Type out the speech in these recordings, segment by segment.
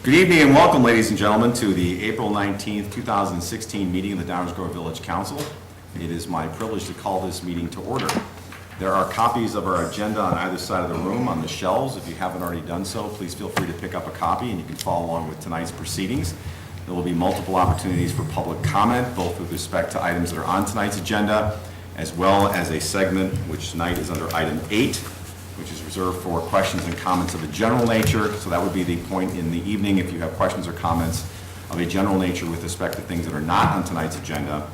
Good evening and welcome, ladies and gentlemen, to the April 19th, 2016 meeting of the Downers Grove Village Council. It is my privilege to call this meeting to order. There are copies of our agenda on either side of the room on the shelves. If you haven't already done so, please feel free to pick up a copy and you can follow along with tonight's proceedings. There will be multiple opportunities for public comment, both with respect to items that are on tonight's agenda, as well as a segment which tonight is under item 8, which is reserved for questions and comments of a general nature. So that would be the point in the evening if you have questions or comments of a general nature with respect to things that are not on tonight's agenda.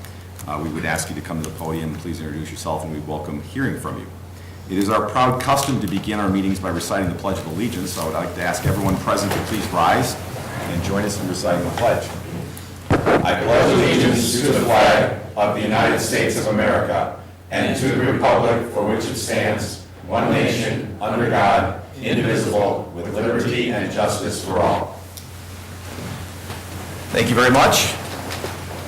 We would ask you to come to the podium, please introduce yourself, and we welcome hearing from you. It is our proud custom to begin our meetings by reciting the Pledge of Allegiance, so I would like to ask everyone present to please rise and join us in reciting the pledge. I pledge allegiance to the flag of the United States of America and to the republic for which it stands, one nation, under God, indivisible, with liberty and justice for all. Thank you very much.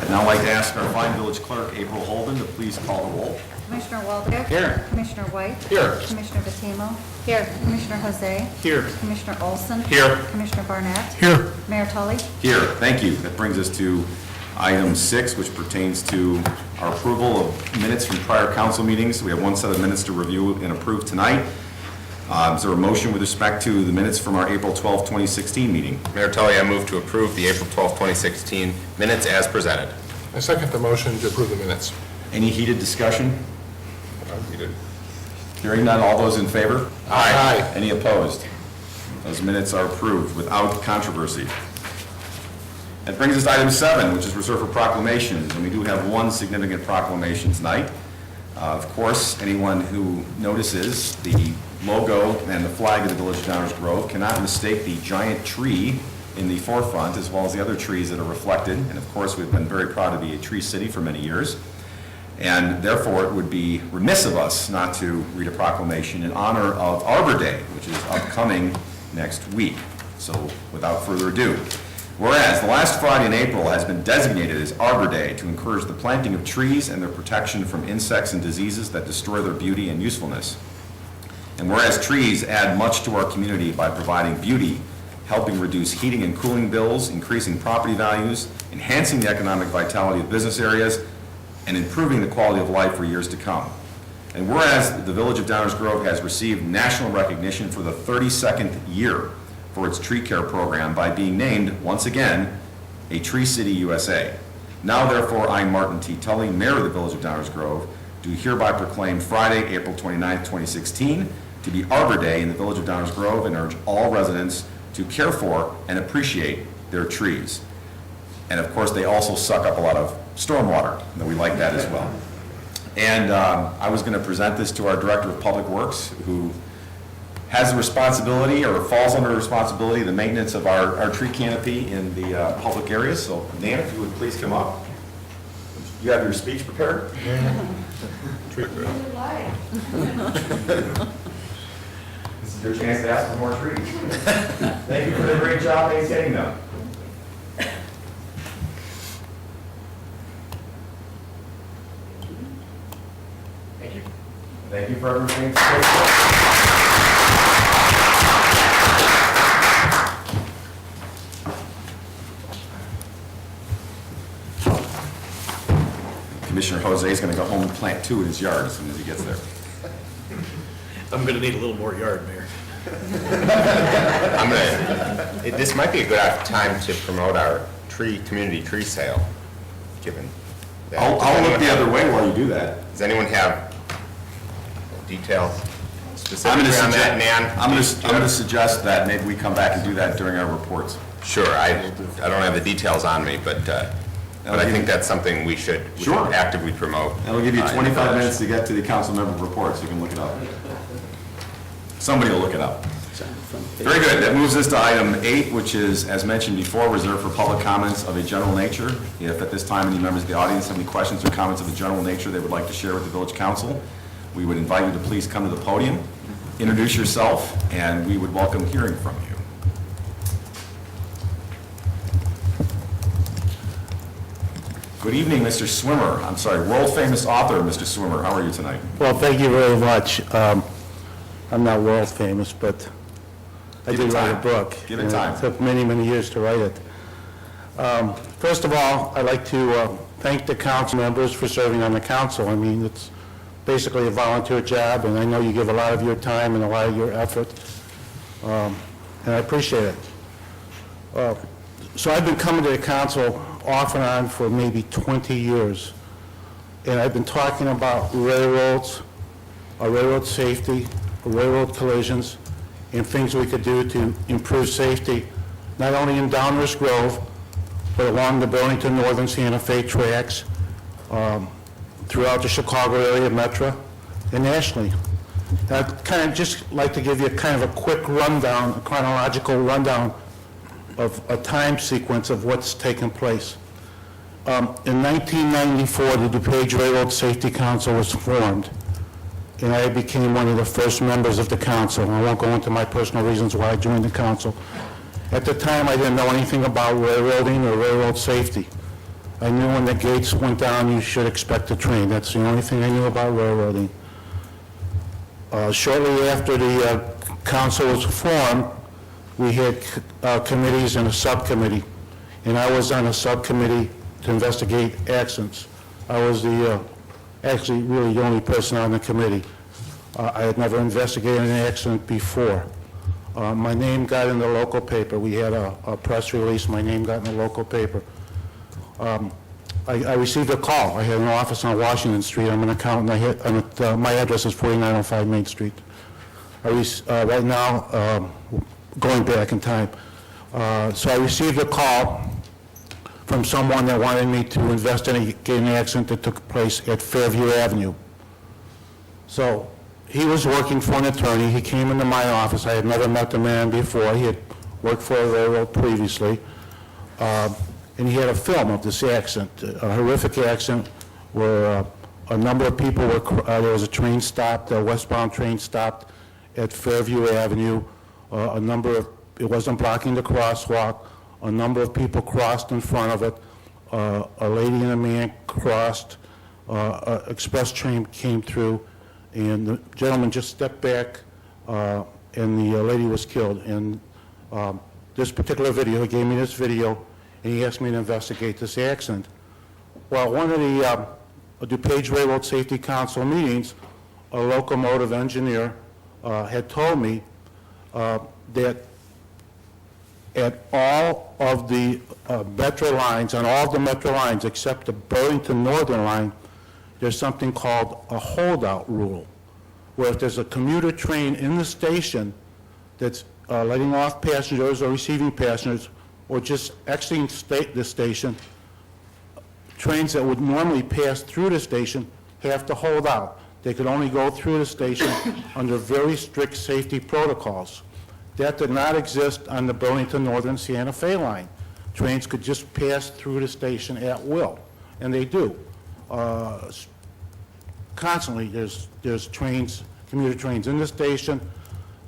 I'd now like to ask our fine village clerk, April Holden, to please call the roll. Commissioner Waldeck. Here. Commissioner White. Here. Commissioner Battimo. Here. Commissioner Jose. Here. Commissioner Olson. Here. Commissioner Barnett. Here. Mayor Tully. Here. Thank you. That brings us to item 6, which pertains to our approval of minutes from prior council meetings. We have one set of minutes to review and approve tonight. Is there a motion with respect to the minutes from our April 12, 2016 meeting? Mayor Tully, I move to approve the April 12, 2016 minutes as presented. I second the motion to approve the minutes. Any heated discussion? Needed. Hearing none, all those in favor? Aye. Any opposed? Those minutes are approved without controversy. That brings us to item 7, which is reserved for proclamations, and we do have one significant proclamation tonight. Of course, anyone who notices the logo and the flag of the Village of Downers Grove cannot mistake the giant tree in the forefront, as well as the other trees that are reflected. And of course, we've been very proud to be a tree city for many years. And therefore, it would be remiss of us not to read a proclamation in honor of Arbor Day, which is upcoming next week. So without further ado, whereas the last Friday in April has been designated as Arbor Day to encourage the planting of trees and their protection from insects and diseases that destroy their beauty and usefulness. And whereas trees add much to our community by providing beauty, helping reduce heating and cooling bills, increasing property values, enhancing the economic vitality of business areas, and improving the quality of life for years to come. And whereas the Village of Downers Grove has received national recognition for the 32nd year for its tree care program by being named, once again, a Tree City USA. Now, therefore, I, Martin T. Tully, Mayor of the Village of Downers Grove, do hereby proclaim Friday, April 29, 2016, to be Arbor Day in the Village of Downers Grove and urge all residents to care for and appreciate their trees. And of course, they also suck up a lot of stormwater, and we like that as well. And I was going to present this to our Director of Public Works, who has the responsibility, or falls under the responsibility, the maintenance of our tree canopy in the public areas. So, Nan, if you would please come up. You have your speech prepared? This is your chance to ask for more trees. Thank you for the great job maintaining them. Thank you. Thank you for everything. Commissioner Jose is going to go home and plant 2 in his yard as soon as he gets there. I'm going to need a little more yard, Mayor. This might be a good time to promote our community tree sale, given that. I'll look the other way while you do that. Does anyone have details specifically on that, Nan? I'm going to suggest that maybe we come back and do that during our reports. Sure, I don't have the details on me, but I think that's something we should Sure. actively promote. That'll give you 25 minutes to get to the council member reports. You can look it up. Somebody will look it up. Very good. That moves us to item 8, which is, as mentioned before, reserved for public comments of a general nature. If at this time any members of the audience have any questions or comments of a general nature they would like to share with the village council, we would invite you to please come to the podium, introduce yourself, and we would welcome hearing from you. Good evening, Mr. Swimmer. I'm sorry, world-famous author, Mr. Swimmer. How are you tonight? Well, thank you very much. I'm not world famous, but I Give it did write a time. book. Give it and time. It took many, many years to write it. First of all, I'd like to thank the council members for serving on the council. I mean, it's basically a volunteer job, and I know you give a lot of your time and a lot of your effort, and I appreciate it. So I've been coming to the council off and on for maybe 20 years, and I've been talking about railroads, railroad safety, railroad collisions, and things we could do to improve safety, not only in Downers Grove, but along the Burlington Northern Santa Fe tracks, throughout the Chicago area metro, and nationally. I'd kind of just like to give you kind of a quick rundown, a chronological rundown of a time sequence of what's taken place. In 1994, the DuPage Railroad Safety Council was formed, and I became one of the first members of the council. I won't go into my personal reasons why I joined the council. At the time, I didn't know anything about railroading or railroad safety. I knew when the gates went down, you should expect a train. That's the only thing I knew about railroading. Shortly after the council was formed, we had committees and a subcommittee, and I was on a subcommittee to investigate accidents. I was actually really the only person on the committee. I had never investigated an accident before. My name got in the local paper. We had a press release. My name got in the local paper. I received a call. I had an office on Washington Street. I'm an accountant. My address is 4905 Main Street. Right now, going back in time. So I received a call from someone that wanted me to investigate an accident that took place at Fairview Avenue. So he was working for an attorney. He came into my office. I had never met the man before. He had worked for a railroad previously. And he had a film of this accident, a horrific accident where a number of people were, there was a train stopped, a westbound train stopped at Fairview Avenue. It wasn't blocking the crosswalk. A number of people crossed in front of it. A lady and a man crossed. An express train came through, and the gentleman just stepped back, and the lady was killed. And this particular video, he gave me this video, and he asked me to investigate this accident. Well, one of the DuPage Railroad Safety Council meetings, a locomotive engineer had told me that at all of the metro lines, on all of the metro lines except the Burlington Northern line, there's something called a holdout rule, where if there's a commuter train in the station that's letting off passengers or receiving passengers, or just exiting the station, trains that would normally pass through the station have to hold out. They could only go through the station under very strict safety protocols. That did not exist on the Burlington Northern Santa Fe line. Trains could just pass through the station at will, and they do. Constantly, there's trains, commuter trains in the station.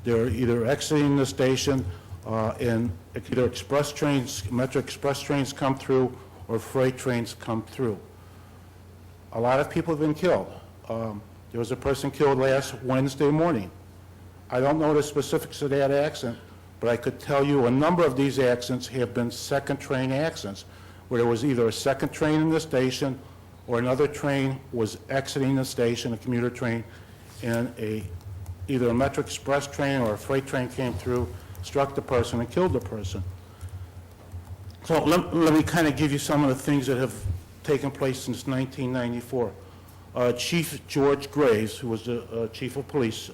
They're either exiting the station, and either express trains, Metro Express trains come through, or freight trains come through. A lot of people have been killed. There was a person killed last Wednesday morning. I don't know the specifics of that accident, but I could tell you a number of these accidents have been second train accidents, where there was either a second train in the station or another train was exiting the station, a commuter train, and either a Metro Express train or a freight train came through, struck the person and killed the person. So let me kind of give you some of the things that have taken place since 1994. Chief George Graves, who was the chief of police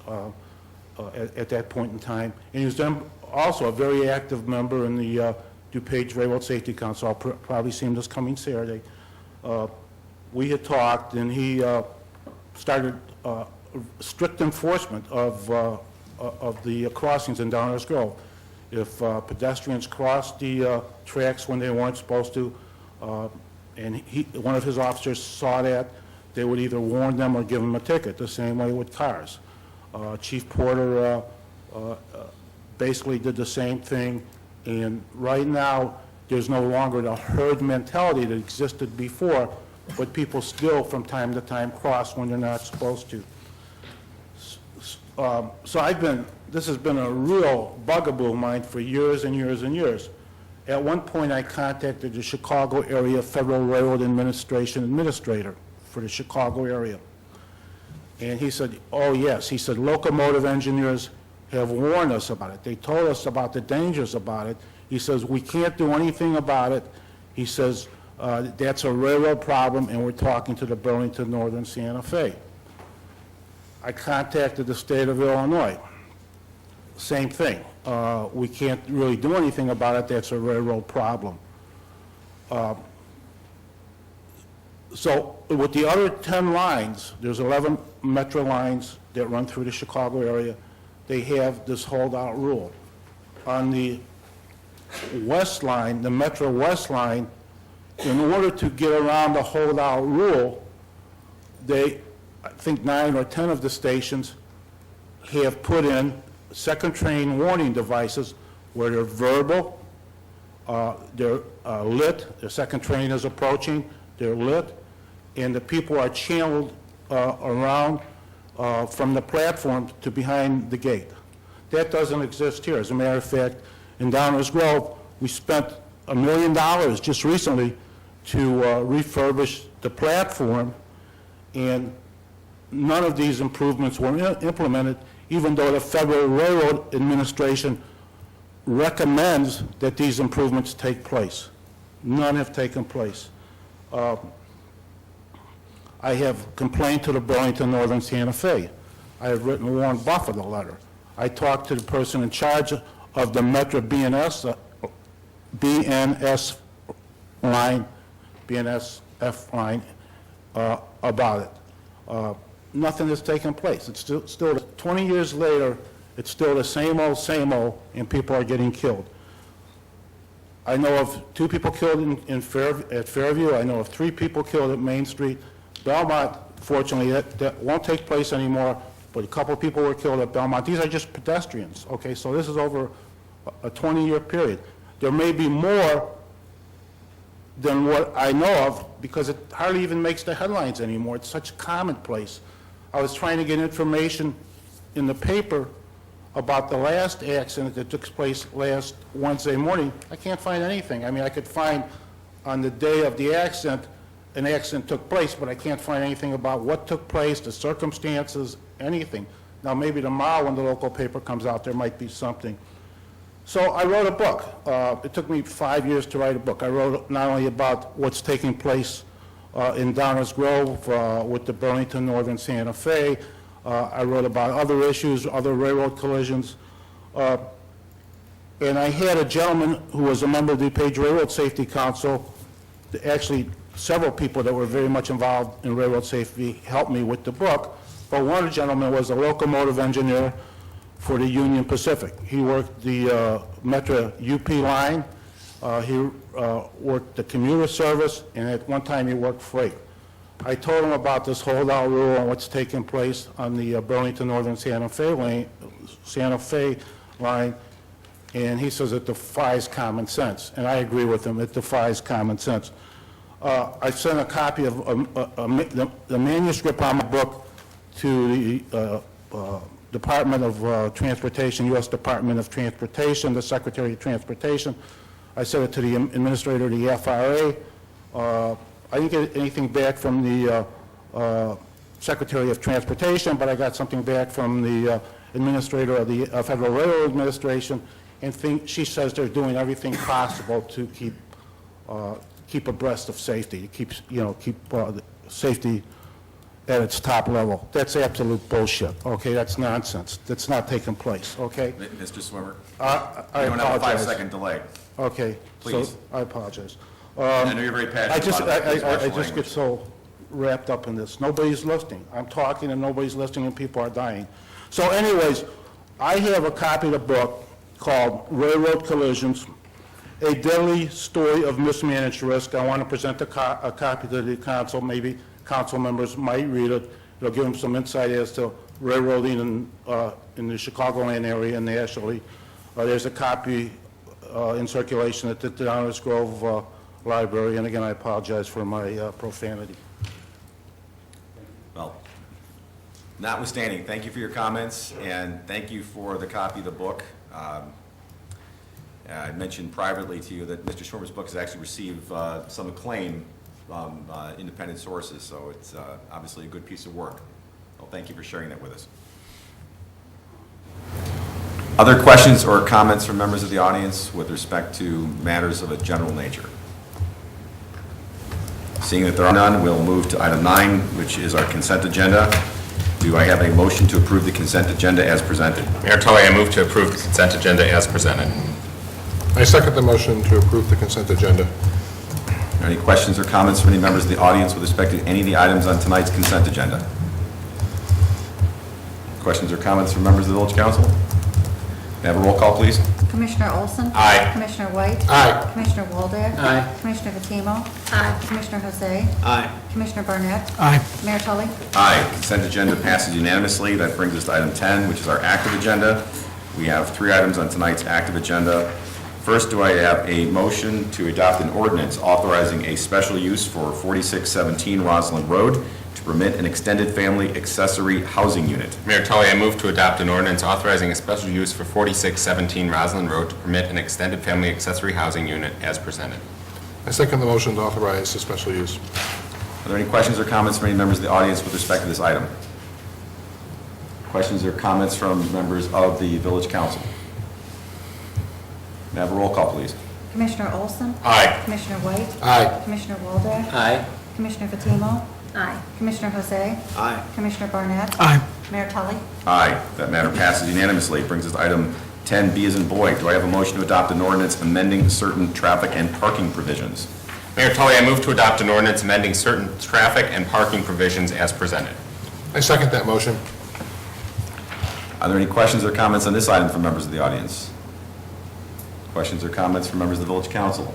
at that point in time, and he was then also a very active member in the DuPage Railroad Safety Council. I'll probably see him this coming Saturday. We had talked, and he started strict enforcement of the crossings in Downers Grove. If pedestrians crossed the tracks when they weren't supposed to, and one of his officers saw that, they would either warn them or give them a ticket, the same way with cars. Chief Porter basically did the same thing, and right now, there's no longer the herd mentality that existed before, but people still, from time to time, cross when they're not supposed to. So this has been a real bugaboo of mine for years and years and years. At one point, I contacted the Chicago Area Federal Railroad Administration Administrator for the Chicago area. And he said, oh, yes. He said, locomotive engineers have warned us about it. They told us about the dangers about it. He says, we can't do anything about it. He says, that's a railroad problem, and we're talking to the Burlington Northern Santa Fe. I contacted the state of Illinois. Same thing. We can't really do anything about it. That's a railroad problem. So with the other 10 lines, there's 11 metro lines that run through the Chicago area. They have this holdout rule. On the west line, the Metro West line, in order to get around the holdout rule, I think 9 or 10 of the stations have put in second train warning devices where they're verbal, they're lit, the second train is approaching, they're lit, and the people are channeled around from the platform to behind the gate. That doesn't exist here. As a matter of fact, in Downers Grove, we spent $1 million just recently to refurbish the platform, and none of these improvements were implemented, even though the Federal Railroad Administration recommends that these improvements take place. None have taken place. I have complained to the Burlington Northern Santa Fe. I have written Warren Buffett a letter. I talked to the person in charge of the Metro BNSF line, BNSF line, about it. Nothing has taken place. It's still 20 years later, it's still the same old, and people are getting killed. I know of 2 people killed at Fairview. I know of 3 people killed at Main Street. Belmont, fortunately, that won't take place anymore, but a couple of people were killed at Belmont. These are just pedestrians, okay? So this is over a 20-year period. There may be more than what I know of, because it hardly even makes the headlines anymore. It's such commonplace. I was trying to get information in the paper about the last accident that took place last Wednesday morning. I can't find anything. I mean, I could find on the day of the accident, an accident took place, but I can't find anything about what took place, the circumstances, anything. Now, maybe tomorrow when the local paper comes out, there might be something. So I wrote a book. It took me 5 years to write a book. I wrote not only about what's taking place in Downers Grove with the Burlington Northern Santa Fe. I wrote about other issues, other railroad collisions. And I had a gentleman who was a member of the DuPage Railroad Safety Council, actually several people that were very much involved in railroad safety helped me with the book. But one of the gentlemen was a locomotive engineer for the Union Pacific. He worked the Metro UP line, he worked the commuter service, and at one time he worked freight. I told him about this holdout rule and what's taking place on the Burlington Northern Santa Fe line, and he says it defies common sense, and I agree with him, it defies common sense. I sent a copy of the manuscript on my book to the Department of Transportation, U.S. Department of Transportation, the Secretary of Transportation. I sent it to the administrator of the FRA. I didn't get anything back from the Secretary of Transportation, but I got something back from the administrator of the Federal Railroad Administration, and she says they're doing everything possible to keep abreast of safety, keep safety at its top level. That's absolute bullshit, okay? That's nonsense. That's not taking place, okay? Mr. Swimmer, I you don't have a apologize. 5-second delay. Okay, so Please. I apologize. I know you're very passionate I just about it. Please watch the get language. so wrapped up in this. Nobody's listening. I'm talking and nobody's listening and people are dying. So anyways, I have a copy of the book called Railroad Collisions, A Deadly Story of Mismanaged Risk. I want to present a copy to the council. Maybe council members might read it. It'll give them some insight as to railroading in the Chicagoland area and nationally. There's a copy in circulation at the Downers Grove Library, and again, I apologize for my profanity. Well, Notwithstanding, thank you for your comments, and thank you for the copy of the book. I mentioned privately to you that Mr. Schwimmer's book has actually received some acclaim from independent sources, so it's obviously a good piece of work. Well, thank you for sharing that with us. Other questions or comments from members of the audience with respect to matters of a general nature? Seeing that there are none, we'll move to item 9, which is our consent agenda. Do I have a motion to approve the consent agenda as presented? Mayor Tully, I move to approve the consent agenda as presented. I second the motion to approve the consent agenda. Are there any questions or comments from any members of the audience with respect to any of the items on tonight's consent agenda? Questions or comments from members of the village council? May I have a roll call, please? Commissioner Olson? Aye. Commissioner White? Aye. Commissioner Waldeck? Aye. Commissioner Fatimo? Aye. Commissioner Jose? Aye. Commissioner Barnett? Aye. Mayor Tully? Aye. Consent agenda passes unanimously. That brings us to item 10, which is our active agenda. We have 3 items on tonight's active agenda. First, do I have a motion to adopt an ordinance authorizing a special use for 4617 Roslyn Road to permit an extended family accessory housing unit? Mayor Tully, I move to adopt an ordinance authorizing a special use for 4617 Roslyn Road to permit an extended family accessory housing unit as presented. I second the motion to authorize the special use. Are there any questions or comments from any members of the audience with respect to this item? Questions or comments from members of the village council? May I have a roll call, please? Commissioner Olson? Aye. Commissioner White? Aye. Commissioner Waldeck? Aye. Commissioner Fatimo? Aye. Commissioner Jose? Aye. Commissioner Barnett? Aye. Mayor Tully? Aye. That matter passes unanimously. It brings us to item 10B as in boy. Do I have a motion to adopt an ordinance amending certain traffic and parking provisions? Mayor Tully, I move to adopt an ordinance amending certain traffic and parking provisions as presented. I second that motion. Are there any questions or comments on this item from members of the audience? Questions or comments from members of the village council?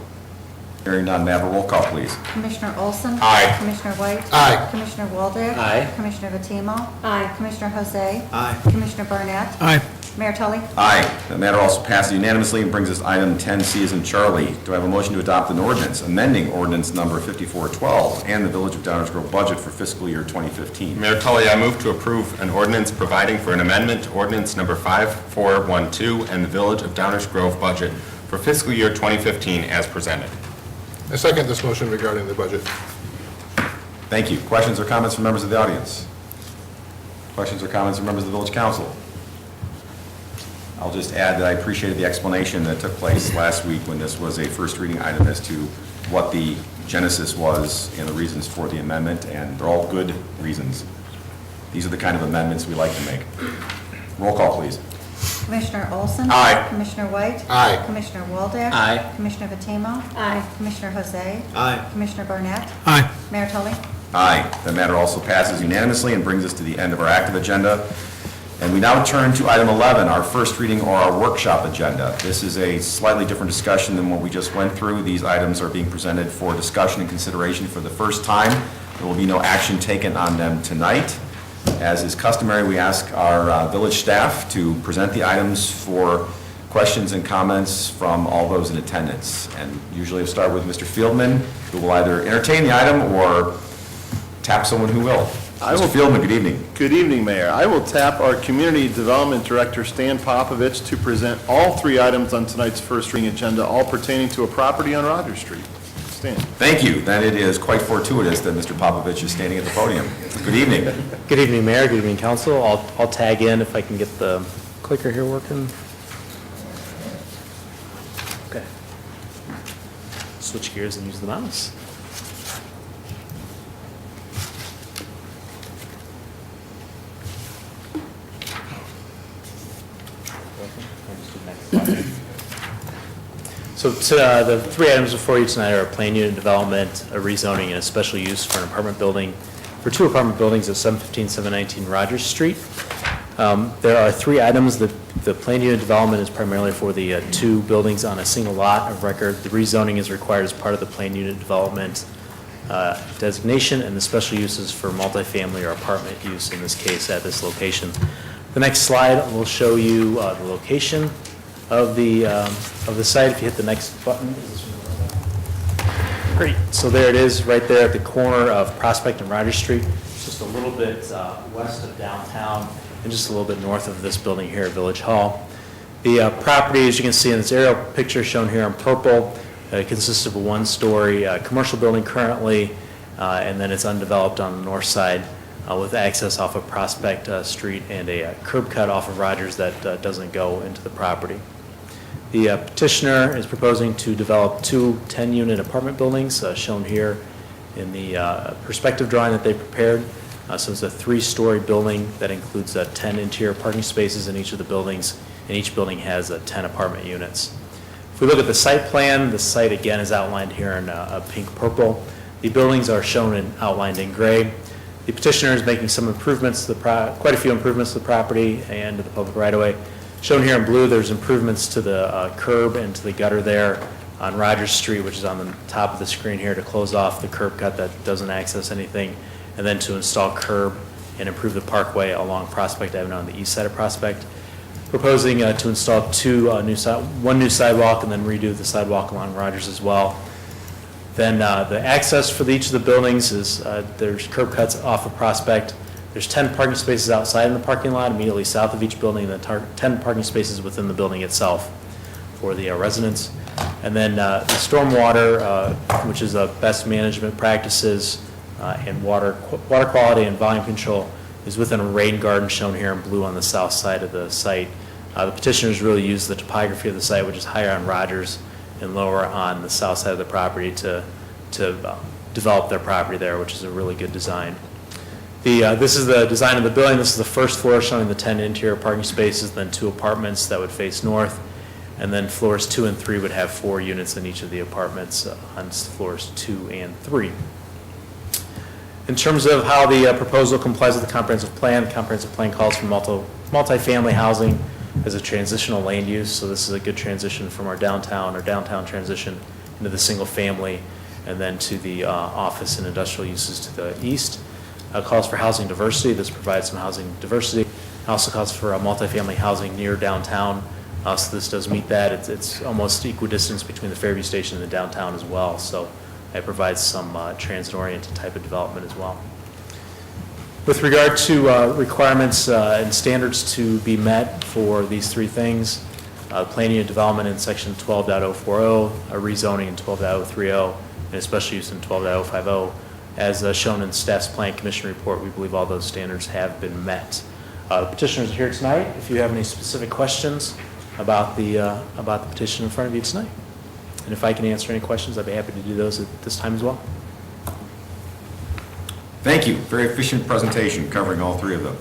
Hearing none, may I have a roll call, please? Commissioner Olson? Aye. Commissioner White? Aye. Commissioner Waldeck? Aye. Commissioner Fatimo? Aye. Commissioner Jose? Aye. Commissioner Barnett? Aye. Mayor Tully? Aye. That matter also passes unanimously and brings us to item 10C as in Charlie. Do I have a motion to adopt an ordinance amending ordinance number 5412 and the Village of Downers Grove budget for fiscal year 2015? Mayor Tully, I move to approve an ordinance providing for an amendment to ordinance number 5412 and the Village of Downers Grove budget for fiscal year 2015 as presented. I second this motion regarding the budget. Thank you. Questions or comments from members of the audience? Questions or comments from members of the village council? I'll just add that I appreciated the explanation that took place last week when this was a first reading item as to what the genesis was and the reasons for the amendment, and they're all good reasons. These are the kind of amendments we like to make. Roll call, please. Commissioner Olson? Aye. Commissioner White? Aye. Commissioner Waldeck? Aye. Commissioner Fatimo? Aye. Commissioner Jose? Aye. Commissioner Barnett? Aye. Mayor Tully? Aye. That matter also passes unanimously and brings us to the end of our active agenda. And we now turn to item 11, our first reading or our workshop agenda. This is a slightly different discussion than what we just went through. These items are being presented for discussion and consideration for the first time. There will be no action taken on them tonight. As is customary, we ask our village staff to present the items for questions and comments from all those in attendance. And usually we'll start with Mr. Fieldman, who will either entertain the item or tap someone who will. Mr. Fieldman, good evening. Good evening, Mayor. I will tap our Community Development Director, Stan Popovich, to present all 3 items on tonight's first reading agenda, all pertaining to a property on Rogers Street. Stan. Thank you. Then it is quite fortuitous that Mr. Popovich is standing at the podium. Good evening. Good evening, Mayor. Good evening, Council. I'll tag in if I can get the clicker here working. Okay. Switch gears and use the mouse. So the 3 items before you tonight are a plan unit development, a rezoning, and a special use for an apartment building, for 2 apartment buildings at 715, 719 Rogers Street. There are 3 items. The plan unit development is primarily for the 2 buildings on a single lot of record. The rezoning is required as part of the plan unit development designation, and the special uses for multifamily or apartment use, in this case, at this location. The next slide will show you the location of the site. If you hit the next button. Great. So there it is, right there at the corner of Prospect and Rogers Street. just a little bit west of downtown and just a little bit north of this building here at Village Hall. The property, as you can see in this aerial picture shown here in purple, consists of a one-story commercial building currently, and then it's undeveloped on the north side with access off of Prospect Street and a curb cut off of Rogers that doesn't go into the property. The petitioner is proposing to develop two 10-unit apartment buildings shown here in the perspective drawing that they prepared. So it's a 3-story building that includes 10 interior parking spaces in each of the buildings, and each building has 10 apartment units. If we look at the site plan, the site again is outlined here in pink purple. The buildings are shown and outlined in gray. The petitioner is making some improvements, quite a few improvements to the property and to the public right-of-way. Shown here in blue, there's improvements to the curb and to the gutter there on Rogers Street, which is on the top of the screen here, to close off the curb cut that doesn't access anything, and then to install curb and improve the parkway along Prospect Avenue on the east side of Prospect. Proposing to install one new sidewalk and then redo the sidewalk along Rogers as well. Then the access for each of the buildings is there's curb cuts off of Prospect. There's 10 parking spaces outside in the parking lot immediately south of each building, and then 10 parking spaces within the building itself for the residents. And then the stormwater, which is best management practices and water quality and volume control, is within a rain garden shown here in blue on the south side of the site. The petitioners really use the topography of the site, which is higher on Rogers and lower on the south side of the property to develop their property there, which is a really good design. This is the design of the building. This is the first floor showing the 10 interior parking spaces, then 2 apartments that would face north, and then floors 2 and 3 would have 4 units in each of the apartments on floors 2 and 3. In terms of how the proposal complies with the comprehensive plan calls for multifamily housing as a transitional land use. So this is a good transition from our downtown transition into the single family and then to the office and industrial uses to the east. Calls for housing diversity. This provides some housing diversity. Also calls for multifamily housing near downtown. So this does meet that. It's almost equidistant between the Fairview Station and the downtown as well. So it provides some transit-oriented type of development as well. With regard to requirements and standards to be met for these 3 things, planning and development in section 12.040, a rezoning in 12.030, and a special use in 12.050, as shown in staff's plan commission report, we believe all those standards have been met. The petitioners are here tonight. If you have any specific questions about the petition in front of you tonight, and if I can answer any questions, I'd be happy to do those at this time as well. Thank you. Very efficient presentation covering all 3 of them.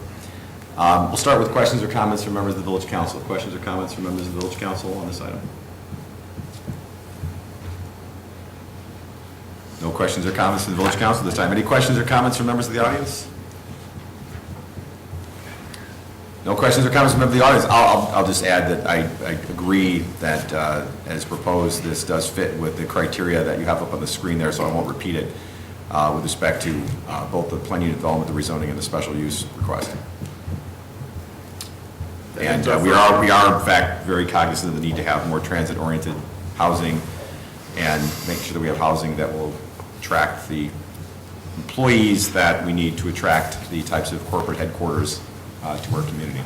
We'll start with questions or comments from members of the Village Council. Questions or comments from members of the Village Council on this item? No questions or comments from the Village Council this time. Any questions or comments from members of the audience? No questions or comments from members of the audience. I'll just add that I agree that as proposed, this does fit with the criteria that you have up on the screen there, so I won't repeat it with respect to both the planning and development, the rezoning, and the special use request. And we are in fact very cognizant of the need to have more transit-oriented housing and make sure that we have housing that will attract the employees that we need to attract the types of corporate headquarters to our community.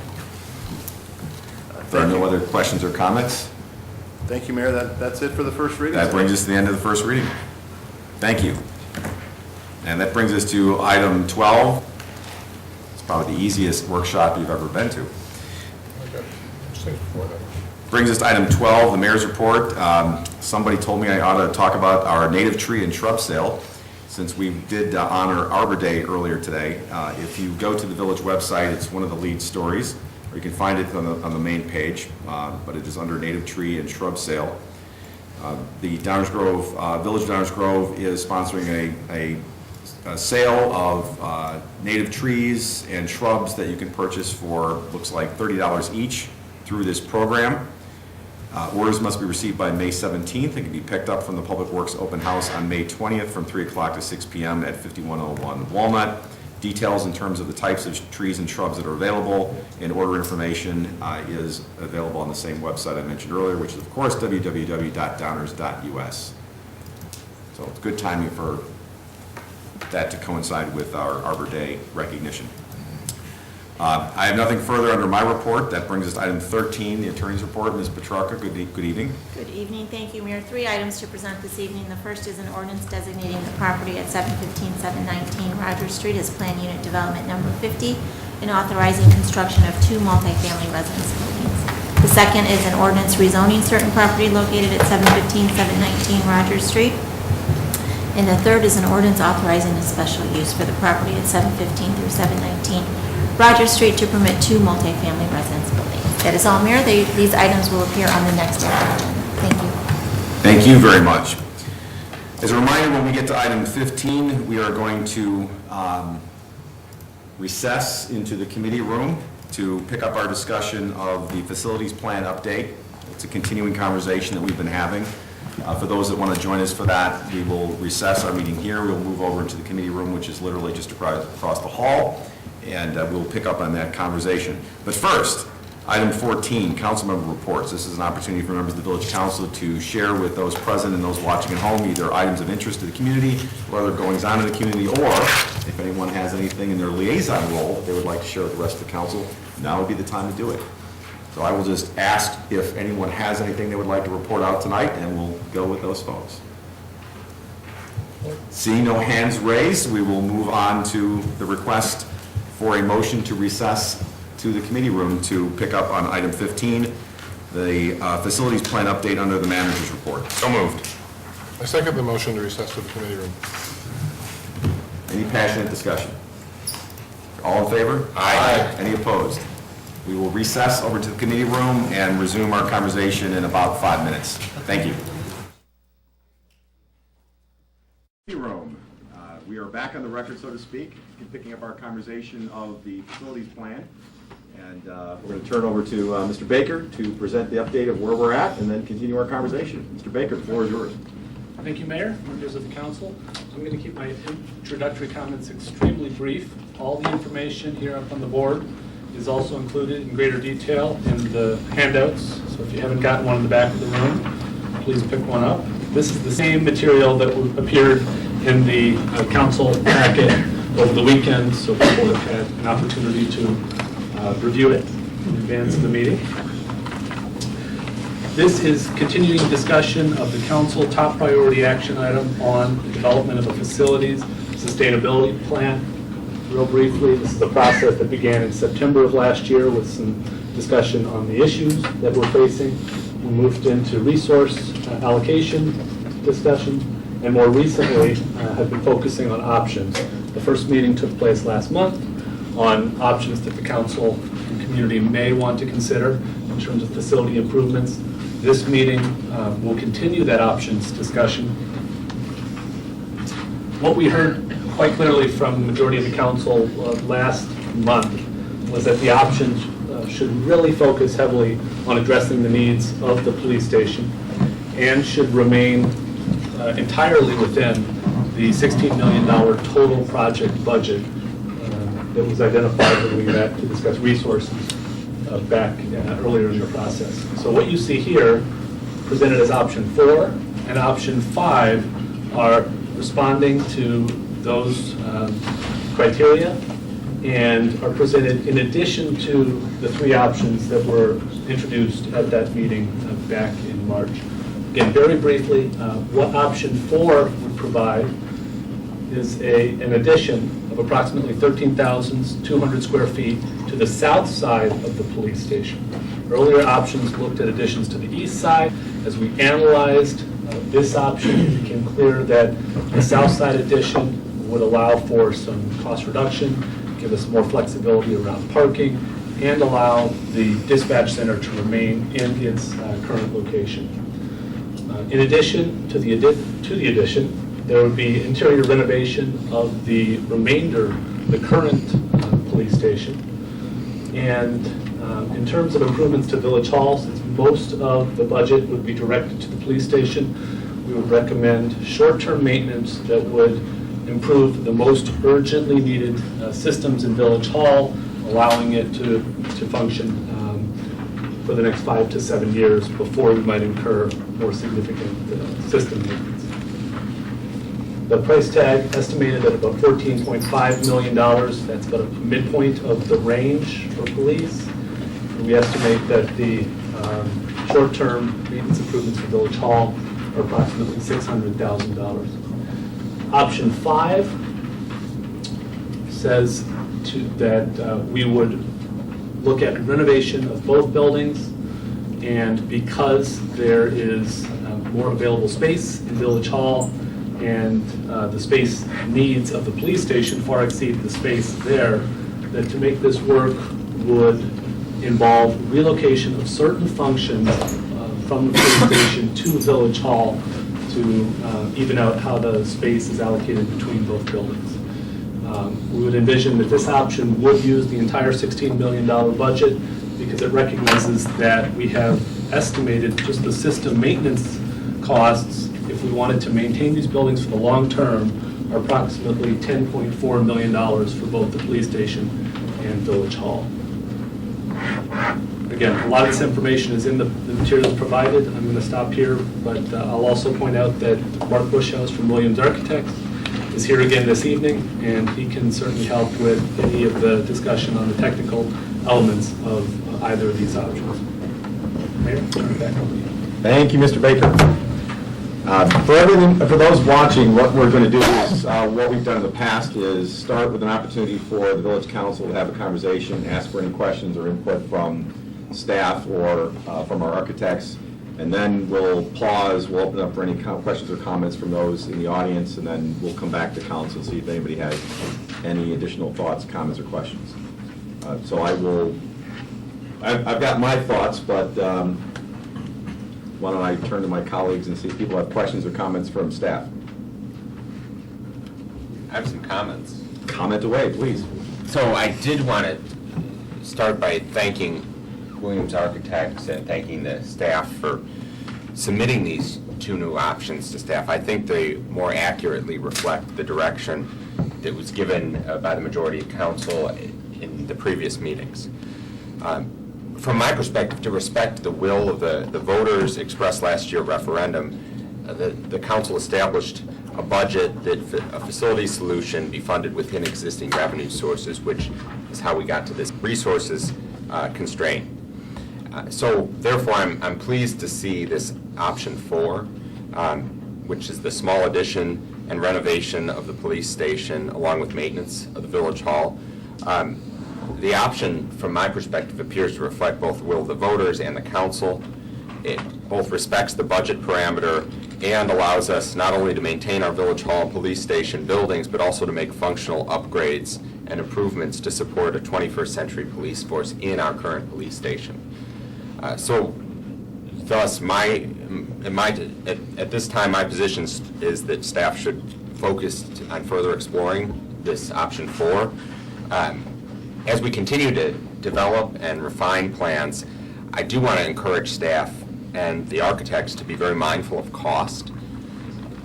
If there are no other questions or comments, Thank you, Mayor. That's it for the first reading. that brings us to the end of the first reading. Thank you. And that brings us to item 12. It's probably the easiest workshop you've ever been to. Brings us to item 12, the mayor's report. Somebody told me I ought to talk about our native tree and shrub sale, since we did honor Arbor Day earlier today. If you go to the village website, it's one of the lead stories, or you can find it on the main page, but it is under native tree and shrub sale. The Downers Grove, Village of Downers Grove is sponsoring a sale of native trees and shrubs that you can purchase for, looks like $30 each through this program. Orders must be received by May 17th and can be picked up from the Public Works Open House on May 20th from 3 o'clock to 6 p.m. at 5101 Walnut. Details in terms of the types of trees and shrubs that are available and order information is available on the same website I mentioned earlier, which is, of course, www.downers.us. So it's good timing for that to coincide with our Arbor Day recognition. I have nothing further under my report. That brings us to item 13, the attorney's report. Ms. Petrarca, good evening. Good evening. Thank you, Mayor. 3 items to present this evening. The first is an ordinance designating the property at 715, 719 Rogers Street as Plan Unit Development Number 50 and authorizing construction of 2 multifamily residence buildings. The second is an ordinance rezoning certain property located at 715, 719 Rogers Street. And the third is an ordinance authorizing a special use for the property at 715 through 719 Rogers Street to permit 2 multifamily residence buildings. That is all, Mayor. These items will appear on the next agenda. Thank you. Thank you very much. As a reminder, when we get to item 15, we are going to recess into the committee room to pick up our discussion of the facilities plan update. It's a continuing conversation that we've been having. For those that want to join us for that, we will recess our meeting here. We'll move over into the committee room, which is literally just across the hall, and we'll pick up on that conversation. But first, item 14, council member reports. This is an opportunity for members of the village council to share with those present and those watching at home either items of interest to the community or other goings on in the community, or if anyone has anything in their liaison role that they would like to share with the rest of the council, now would be the time to do it. So I will just ask if anyone has anything they would like to report out tonight, and we'll go with those folks. Seeing no hands raised, we will move on to the request for a motion to recess to the committee room to pick up on item 15, the facilities plan update under the manager's report. So moved. I second the motion to recess to the committee room. Any passionate discussion? All in favor? Aye. Any opposed? We will recess over to the committee room and resume our conversation in about 5 minutes. Thank you. Committee room. We are back on the record, so to speak, picking up our conversation of the facilities plan. And we're going to turn over to Mr. Baker to present the update of where we're at and then continue our conversation. Mr. Baker, the floor is yours. Thank you, Mayor, members of the council. I'm going to keep my introductory comments extremely brief. All the information here up on the board is also included in greater detail in the handouts. So if you haven't gotten one in the back of the room, please pick one up. This is the same material that appeared in the council packet over the weekend, so people have had an opportunity to review it in advance of the meeting. This is continuing discussion of the council top priority action item on the development of a facilities sustainability plan. Real briefly, this is a process that began in September of last year with some discussion on the issues that we're facing. We moved into resource allocation discussion, and more recently have been focusing on options. The first meeting took place last month on options that the council and community may want to consider in terms of facility improvements. This meeting will continue that options discussion. What we heard quite clearly from the majority of the council last month was that the options should really focus heavily on addressing the needs of the police station and should remain entirely within the $16 million total project budget that was identified when we met to discuss resources back earlier in the process. So what you see here, presented as option 4 and option 5, are responding to those criteria and are presented in addition to the 3 options that were introduced at that meeting back in March. Again, very briefly, what option 4 would provide is an addition of approximately 13,200 square feet to the south side of the police station. Earlier options looked at additions to the east side. As we analyzed this option, it became clear that the south side addition would allow for some cost reduction, give us more flexibility around parking, and allow the dispatch center to remain in its current location. In addition to the addition, there would be interior renovation of the remainder, the current police station. And in terms of improvements to Village Hall, since most of the budget would be directed to the police station, we would recommend short-term maintenance that would improve the most urgently needed systems in Village Hall, allowing it to function for the next 5 to 7 years before we might incur more significant system maintenance. The price tag estimated at about $14.5 million. That's about a midpoint of the range for police. We estimate that the short-term maintenance improvements for Village Hall are approximately $600,000. Option 5 says that we would look at renovation of both buildings, and because there is more available space in Village Hall and the space needs of the police station far exceed the space there, that to make this work would involve relocation of certain functions from the police station to Village Hall to even out how the space is allocated between both buildings. We would envision that this option would use the entire $16 million budget because it recognizes that we have estimated just the system maintenance costs, if we wanted to maintain these buildings for the long term, are approximately $10.4 million for both the police station and Village Hall. Again, a lot of this information is in the materials provided. I'm going to stop here, but I'll also point out that Mark Bushhouse from Williams Architects is here again this evening, and he can certainly help with any of the discussion on the technical elements of either of these options. Mayor, turn it back over to you. Thank you, Mr. Baker. For those watching, what we're going to do is, what we've done in the past is start with an opportunity for the village council to have a conversation, ask for any questions or input from staff or from our architects, and then we'll pause, we'll open up for any questions or comments from those in the audience, and then we'll come back to council and see if anybody has any additional thoughts, comments, or questions. So I've got my thoughts, but why don't I turn to my colleagues and see if people have questions or comments from staff? I have some comments. Comment away, please. So I did want to start by thanking Williams Architects and thanking the staff for submitting these two new options to staff. I think they more accurately reflect the direction that was given by the majority of council in the previous meetings. From my perspective, to respect the will of the voters expressed last year referendum, the council established a budget that a facility solution be funded within existing revenue sources, which is how we got to this resources constraint. So therefore, I'm pleased to see this option 4, which is the small addition and renovation of the police station along with maintenance of the Village Hall. The option, from my perspective, appears to reflect both the will of the voters and the council. It both respects the budget parameter and allows us not only to maintain our Village Hall and police station buildings, but also to make functional upgrades and improvements to support a 21st century police force in our current police station. So thus, at this time, my position is that staff should focus on further exploring this option 4. As we continue to develop and refine plans, I do want to encourage staff and the architects to be very mindful of cost.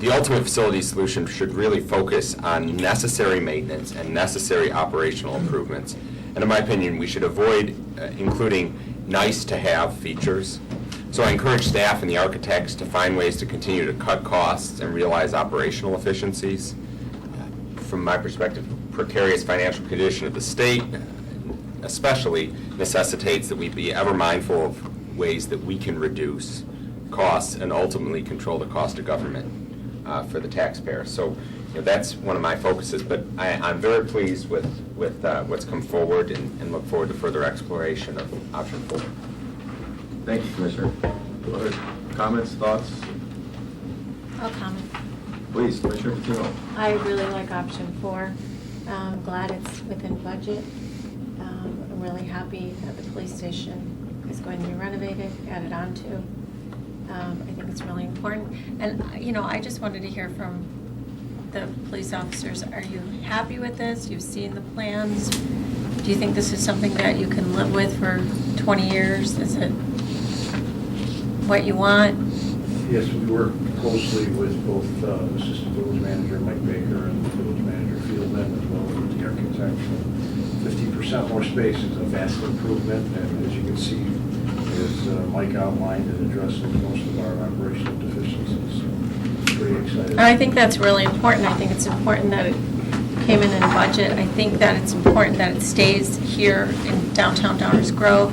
The ultimate facility solution should really focus on necessary maintenance and necessary operational improvements. And in my opinion, we should avoid including nice-to-have features. So I encourage staff and the architects to find ways to continue to cut costs and realize operational efficiencies. From my perspective, precarious financial condition of the state especially necessitates that we be ever mindful of ways that we can reduce costs and ultimately control the cost of government for the taxpayer. So that's one of my focuses, but I'm very pleased with what's come forward and look forward to further exploration of option 4. Thank you, Commissioner. Other comments, thoughts? I'll comment. Please, Commissioner Patino. I really like option 4. I'm glad it's within budget. I'm really happy that the police station is going to be renovated, added on to. I think it's really important. And, I just wanted to hear from the police officers. Are you happy with this? You've seen the plans. Do you think this is something that you can live with for 20 years? Is it what you want? Yes, we work closely with both Assistant Village Manager Mike Baker and Village Manager Fieldman, as well as the architect. 50% more space is a vast improvement, and as you can see, as Mike outlined, it addresses most of our operational deficiencies. So pretty excited. I think that's really important. I think it's important that it came in the budget. I think that it's important that it stays here in downtown Downers Grove.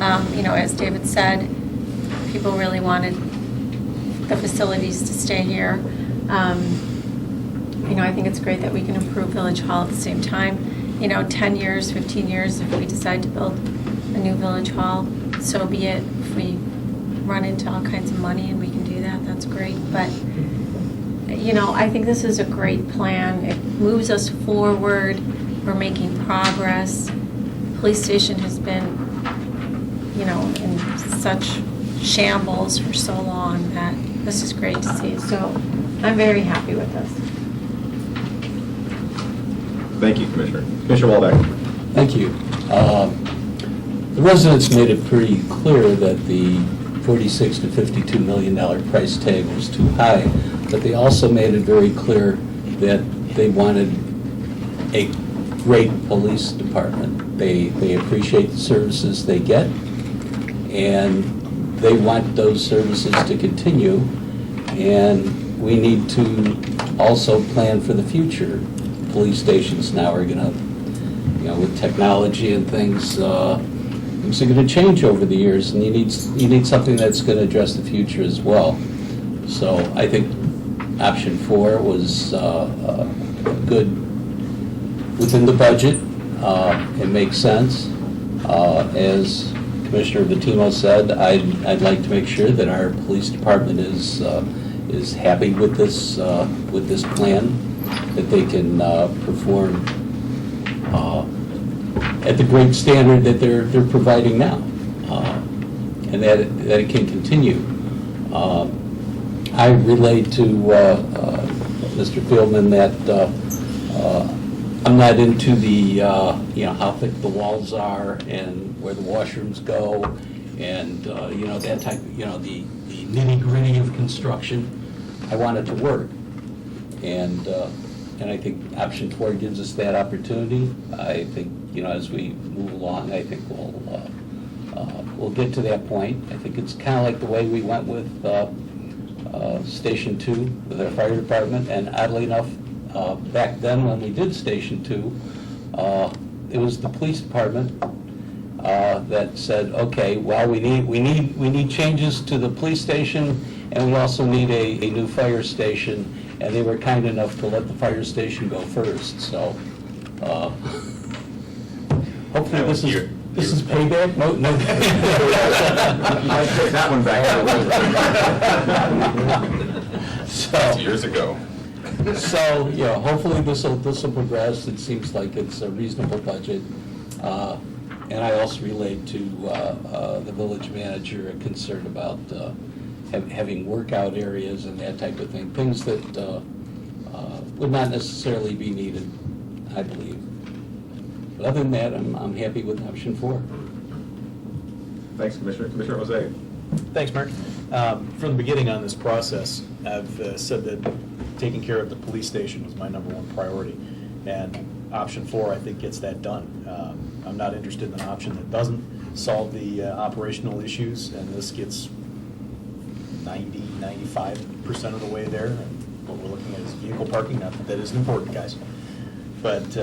As David said, people really wanted the facilities to stay here. I think it's great that we can improve Village Hall at the same time. 10 years, 15 years, if we decide to build a new Village Hall, so be it. If we run into all kinds of money and we can do that, that's great. But, I think this is a great plan. It moves us forward. We're making progress. Police station has been, in such shambles for so long that this is great to see. So I'm very happy with this. Thank you, Commissioner. Commissioner Waldeck. Thank you. The residents made it pretty clear that the $46 to $52 million price tag was too high, but they also made it very clear that they wanted a great police department. They appreciate the services they get, and they want those services to continue, and we need to also plan for the future. Police stations now are going to, with technology and things are going to change over the years, and you need something that's going to address the future as well. So I think option 4 was good within the budget. It makes sense. As Commissioner Vitimo said, I'd like to make sure that our police department is happy with this plan, that they can perform at the great standard that they're providing now, and that it can continue. I relayed to Mr. Fieldman that I'm not into the how thick the walls are and where the washrooms go, and that type of the nitty-gritty of construction. I want it to work, and I think option 4 gives us that opportunity. I think, as we move along, I think we'll get to that point. I think it's kind of like the way we went with Station 2 with our fire department, and oddly enough, back then when we did Station 2, it was the police department that said, okay, well, we need changes to the police station, and we also need a new fire station. And they were kind enough to let the fire station go first, so hopefully this is payback. No. I take that one back. So Years ago. So hopefully this will progress. It seems like it's a reasonable budget, and I also relate to the village manager a concern about having workout areas and that type of thing, things that would not necessarily be needed, I believe. But other than that, I'm happy with option 4. Thanks, Commissioner. Commissioner Jose. Thanks, Mark. From the beginning on this process, I've said that taking care of the police station was my #1 priority, and option 4, I think, gets that done. I'm not interested in an option that doesn't solve the operational issues, and this gets 95% of the way there. And what we're looking at is vehicle parking. Not that that isn't important, guys, but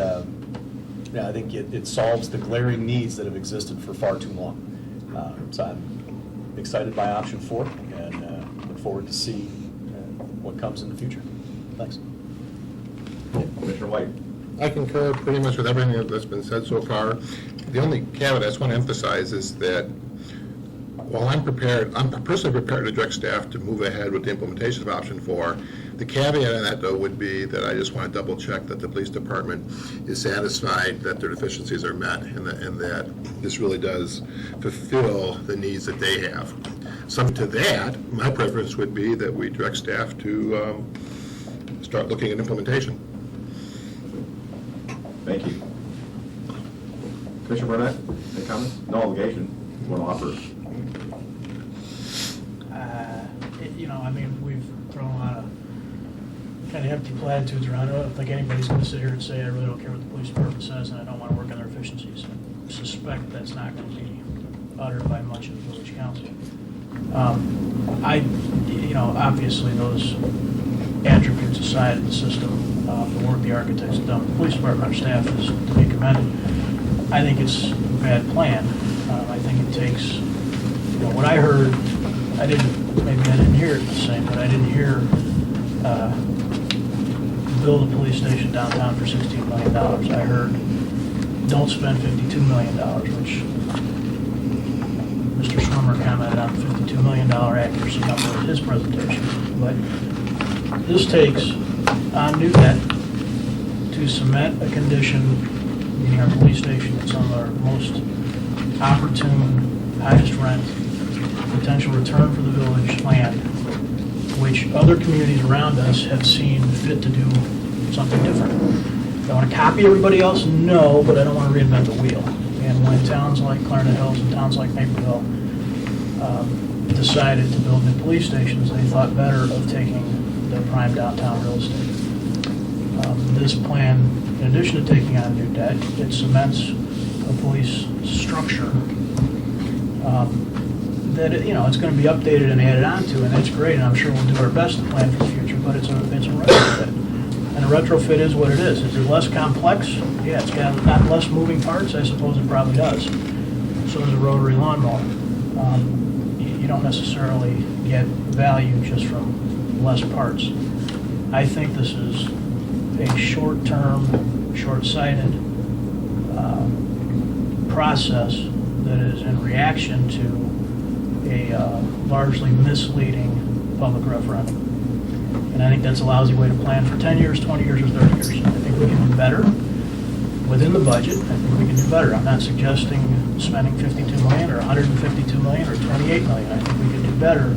I think it solves the glaring needs that have existed for far too long. So I'm excited by option 4, and look forward to see what comes in the future. Thanks. Commissioner White. I concur pretty much with everything that's been said so far. The only caveat I just want to emphasize is that while I'm personally prepared to direct staff to move ahead with the implementation of option 4, the caveat on that, though, would be that I just want to double check that the police department is satisfied that their deficiencies are met, and that this really does fulfill the needs that they have. Some to that, my preference would be that we direct staff to start looking at implementation. Thank you. Commissioner Burnett, any comments? No obligation. You want to offer? We've thrown a lot of kind of empty platitudes around it. I don't think anybody's going to sit here and say, I really don't care what the police department says, and I don't want to work on their efficiencies. I suspect that's not going to be uttered by much of the village council. Obviously those attributes aside of the system, the work the architects have done, the police department, our staff is to be commended. I think it's a bad plan. I think it takes, what I heard, maybe I didn't hear it the same, but I didn't hear build a police station downtown for $16 million. I heard don't spend $52 million, which Mr. Swimmer commented on the $52 million accuracy number in his presentation. But this takes on new debt to cement a condition, meaning our police station at some of our most opportune, highest rent, potential return for the village land, which other communities around us have seen fit to do something different. Do I want to copy everybody else? No, but I don't want to reinvent the wheel. And when towns like Clarendon Hills and towns like Naperville decided to build new police stations, they thought better of taking their prime downtown real estate. This plan, in addition to taking on new debt, it cements a police structure that it's going to be updated and added onto, and that's great, and I'm sure we'll do our best to plan for the future, but it's a retrofit. And a retrofit is what it is. Is it less complex? Yeah, it's got not less moving parts. I suppose it probably does. So does a rotary lawnmower. You don't necessarily get value just from less parts. I think this is a short-term, short-sighted process that is in reaction to a largely misleading public referendum. And I think that's a lousy way to plan for 10 years, 20 years, or 30 years. I think we can do better within the budget. I think we can do better. I'm not suggesting spending $52 million or $152 million or $28 million. I think we could do better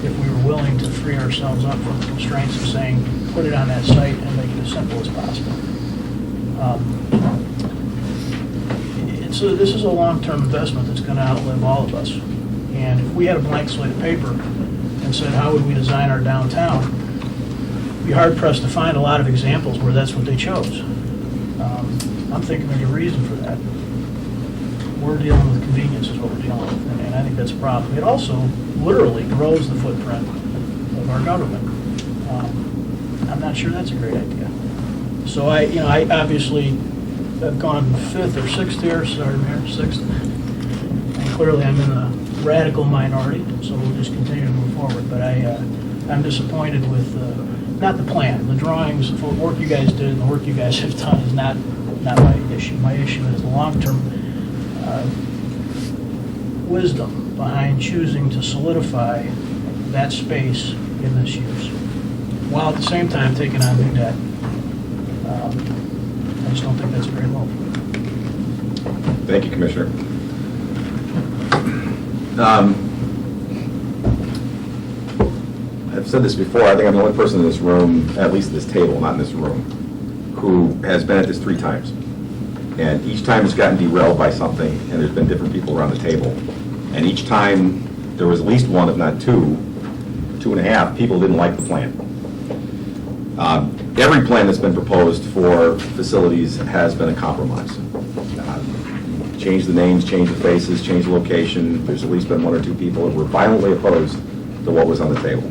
if we were willing to free ourselves up from the constraints of saying, put it on that site and make it as simple as possible. This is a long-term investment that's going to outlive all of us. And if we had a blank slate of paper and said, how would we design our downtown, you'd be hard-pressed to find a lot of examples where that's what they chose. I'm thinking there's a reason for that. We're dealing with convenience is what we're dealing with, and I think that's a problem. It also literally grows the footprint of our government. I'm not sure that's a great idea. So I obviously have gone fifth or sixth here, sorry, Mayor, sixth. And clearly I'm in the radical minority, so we'll just continue to move forward. But I'm disappointed with, not the plan, the drawings, the work you guys did and the work you guys have done is not my issue. My issue is the long-term wisdom behind choosing to solidify that space in this use, while at the same time taking on new debt. I just don't think that's very well. Thank you, Commissioner. I've said this before, I think I'm the only person in this room, at least at this table, not in this room, who has been at this 3 times. And each time it's gotten derailed by something, and there's been different people around the table. And each time, there was at least one, if not 2.5, people didn't like the plan. Every plan that's been proposed for facilities has been a compromise. Change the names, change the faces, change the location. There's at least been 1 or 2 people that were violently opposed to what was on the table.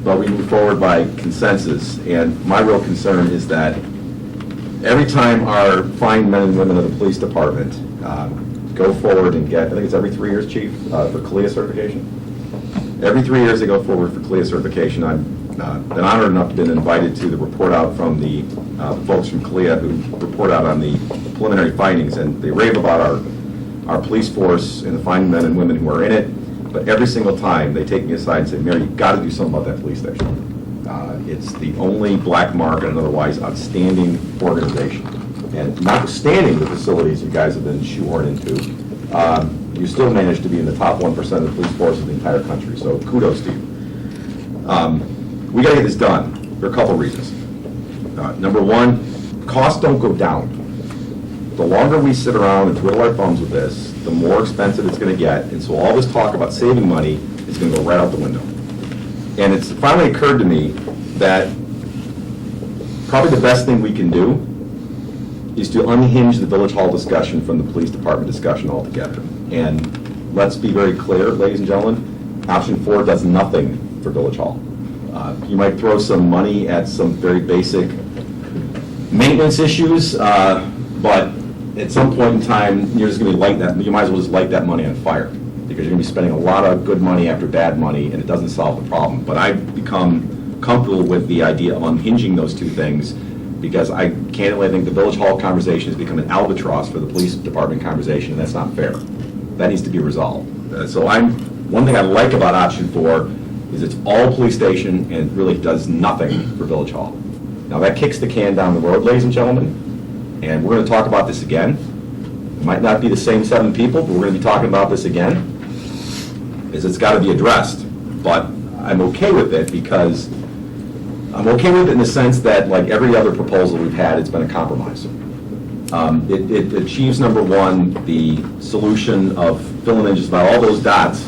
But we move forward by consensus, and my real concern is that every time our fine men and women of the police department go forward and get, I think it's every 3 years, Chief, for CALEA certification. Every 3 years they go forward for CALEA certification. I've been honored enough to have been invited to the report out from the folks from CALEA who report out on the preliminary findings, and they rave about our police force and the fine men and women who are in it. But every single time, they take me aside and say, Mayor, you've got to do something about that police station. It's the only black mark and otherwise outstanding organization. And notwithstanding the facilities you guys have been shoehorned into, you still managed to be in the top 1% of the police force of the entire country. So kudos to you. We got to get this done for a couple reasons. Number one, costs don't go down. The longer we sit around and twiddle our thumbs with this, the more expensive it's going to get. And so all this talk about saving money is going to go right out the window. And it's finally occurred to me that probably the best thing we can do is to unhinge the Village Hall discussion from the police department discussion altogether. And let's be very clear, ladies and gentlemen, option 4 does nothing for Village Hall. You might throw some money at some very basic maintenance issues, but at some point in time, you're just going to light that. You might as well just light that money on fire, because you're going to be spending a lot of good money after bad money, and it doesn't solve the problem. But I've become comfortable with the idea of unhinging those two things, because I candidly think the Village Hall conversation has become an albatross for the police department conversation, and that's not fair. That needs to be resolved. One thing I like about option 4 is it's all police station and it really does nothing for Village Hall. Now that kicks the can down the road, ladies and gentlemen, and we're going to talk about this again. It might not be the same 7 people, but we're going to be talking about this again, is it's got to be addressed. But I'm okay with it because I'm okay with it in the sense that, like every other proposal we've had, it's been a compromise. It achieves, number 1, the solution of filling in just about all those dots,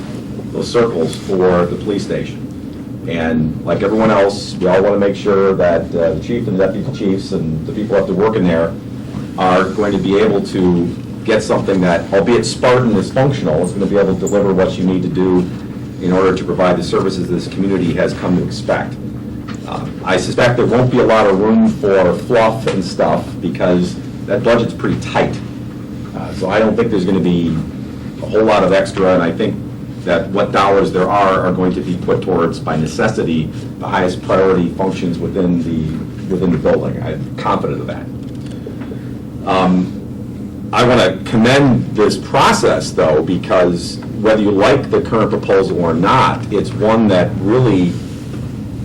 those circles for the police station. And like everyone else, we all want to make sure that the chief and the deputy chiefs and the people who have to work in there are going to be able to get something that, albeit Spartan, is functional. It's going to be able to deliver what you need to do in order to provide the services this community has come to expect. I suspect there won't be a lot of room for fluff and stuff because that budget's pretty tight. So I don't think there's going to be a whole lot of extra, and I think that what dollars there are going to be put towards, by necessity, the highest priority functions within the building. I'm confident of that. I want to commend this process, though, because whether you like the current proposal or not, it's one that really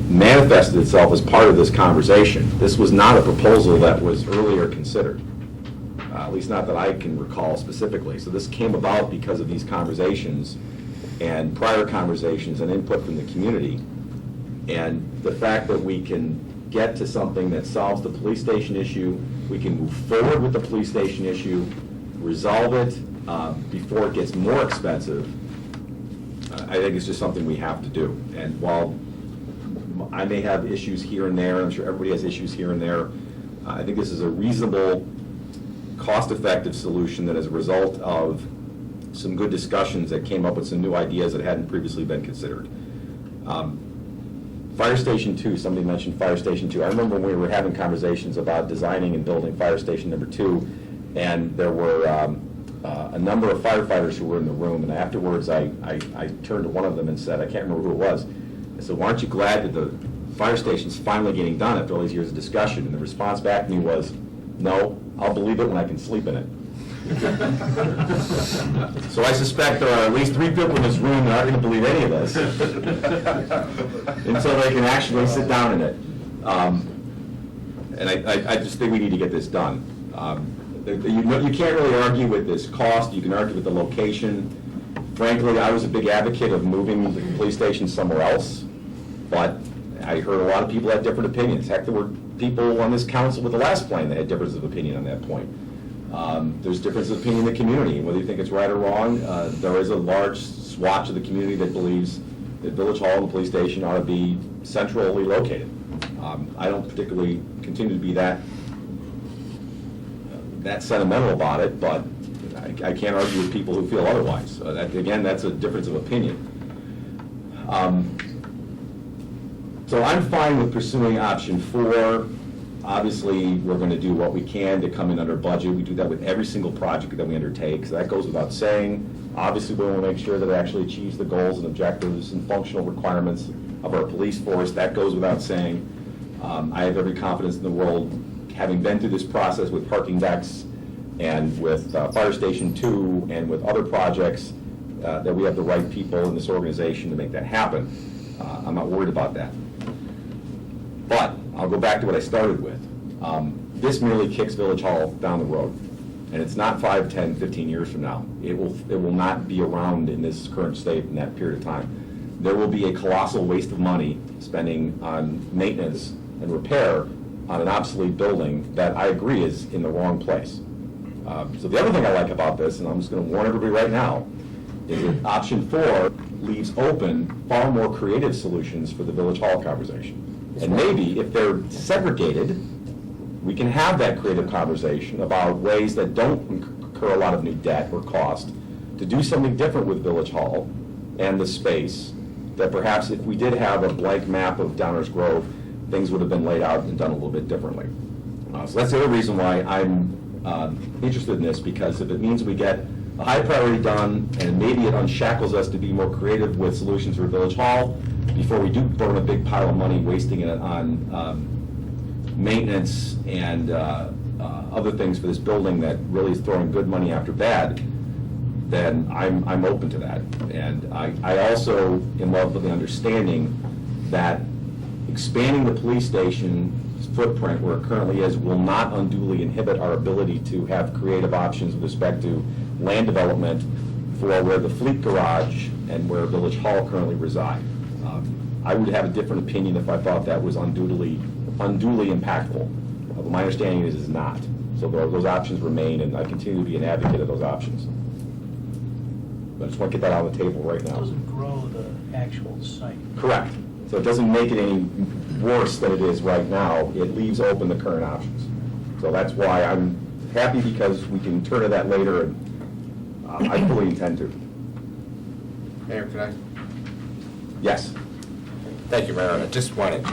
manifested itself as part of this conversation. This was not a proposal that was earlier considered, at least not that I can recall specifically. So this came about because of these conversations and prior conversations and input from the community. And the fact that we can get to something that solves the police station issue, we can move forward with the police station issue, resolve it before it gets more expensive, I think it's just something we have to do. And while I may have issues here and there, I'm sure everybody has issues here and there, I think this is a reasonable, cost-effective solution that is a result of some good discussions that came up with some new ideas that hadn't previously been considered. Fire Station 2, somebody mentioned Fire Station 2. I remember when we were having conversations about designing and building Fire Station number 2, and there were a number of firefighters who were in the room, and afterwards I turned to one of them and said, I can't remember who it was, I said, well, aren't you glad that the fire station's finally getting done after all these years of discussion? And the response back to me was, no, I'll believe it when I can sleep in it. So I suspect there are at least 3 people in this room that aren't going to believe any of this until they can actually sit down in it. And I just think we need to get this done. You can't really argue with this cost. You can argue with the location. Frankly, I was a big advocate of moving the police station somewhere else, but I heard a lot of people had different opinions. Heck, there were people on this council with the last plan that had differences of opinion on that point. There's differences of opinion in the community. Whether you think it's right or wrong, there is a large swatch of the community that believes that Village Hall and the police station ought to be centrally located. I don't particularly continue to be that sentimental about it, but I can't argue with people who feel otherwise. Again, that's a difference of opinion. So I'm fine with pursuing option 4. Obviously, we're going to do what we can to come in under budget. We do that with every single project that we undertake, so that goes without saying. Obviously, we want to make sure that it actually achieves the goals and objectives and functional requirements of our police force. That goes without saying. I have every confidence in the world, having been through this process with parking decks and with Fire Station 2 and with other projects, that we have the right people in this organization to make that happen. I'm not worried about that. But I'll go back to what I started with. This merely kicks Village Hall down the road. And it's not 5, 10, 15 years from now. It will not be around in this current state in that period of time. There will be a colossal waste of money spending on maintenance and repair on an obsolete building that I agree is in the wrong place. So the other thing I like about this, and I'm just going to warn everybody right now, is that option 4 leaves open far more creative solutions for the Village Hall conversation. And maybe if they're segregated, we can have that creative conversation about ways that don't incur a lot of new debt or cost to do something different with Village Hall and the space that perhaps if we did have a blank map of Downers Grove, things would have been laid out and done a little bit differently. So that's the other reason why I'm interested in this, because if it means we get a high priority done, and maybe it unshackles us to be more creative with solutions for Village Hall, before we do burn a big pile of money wasting it on maintenance and other things for this building that really is throwing good money after bad, then I'm open to that. And I also am love with the understanding that expanding the police station's footprint where it currently is will not unduly inhibit our ability to have creative options with respect to land development for where the fleet garage and where Village Hall currently reside. I would have a different opinion if I thought that was unduly impactful. But my understanding is it's not. So those options remain, and I continue to be an advocate of those options. But I just want to get that on the table right It now. doesn't grow the actual site. Correct. So it doesn't make it any worse than it is right now. It leaves open the current options. So that's why I'm happy, because we can turn to that later, and I fully intend to. Mayor, could I? Yes. Thank you, Mayor. I just wanted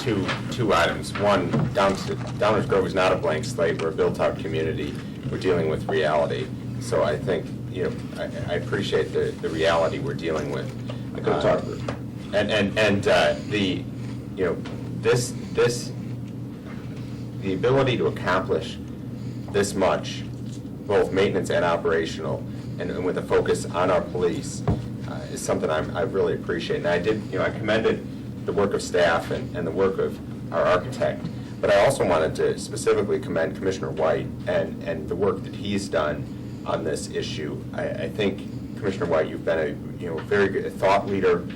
two items. One, Downers Grove is not a blank slate. We're a built-out community. We're dealing with reality. So I think, I appreciate the reality we're dealing with. I could talk to her. The ability to accomplish this much, both maintenance and operational, and with a focus on our police, is something I really appreciate. And I commended the work of staff and the work of our architect, but I also wanted to specifically commend Commissioner White and the work that he's done on this issue. I think, Commissioner White, you've been a very good thought leader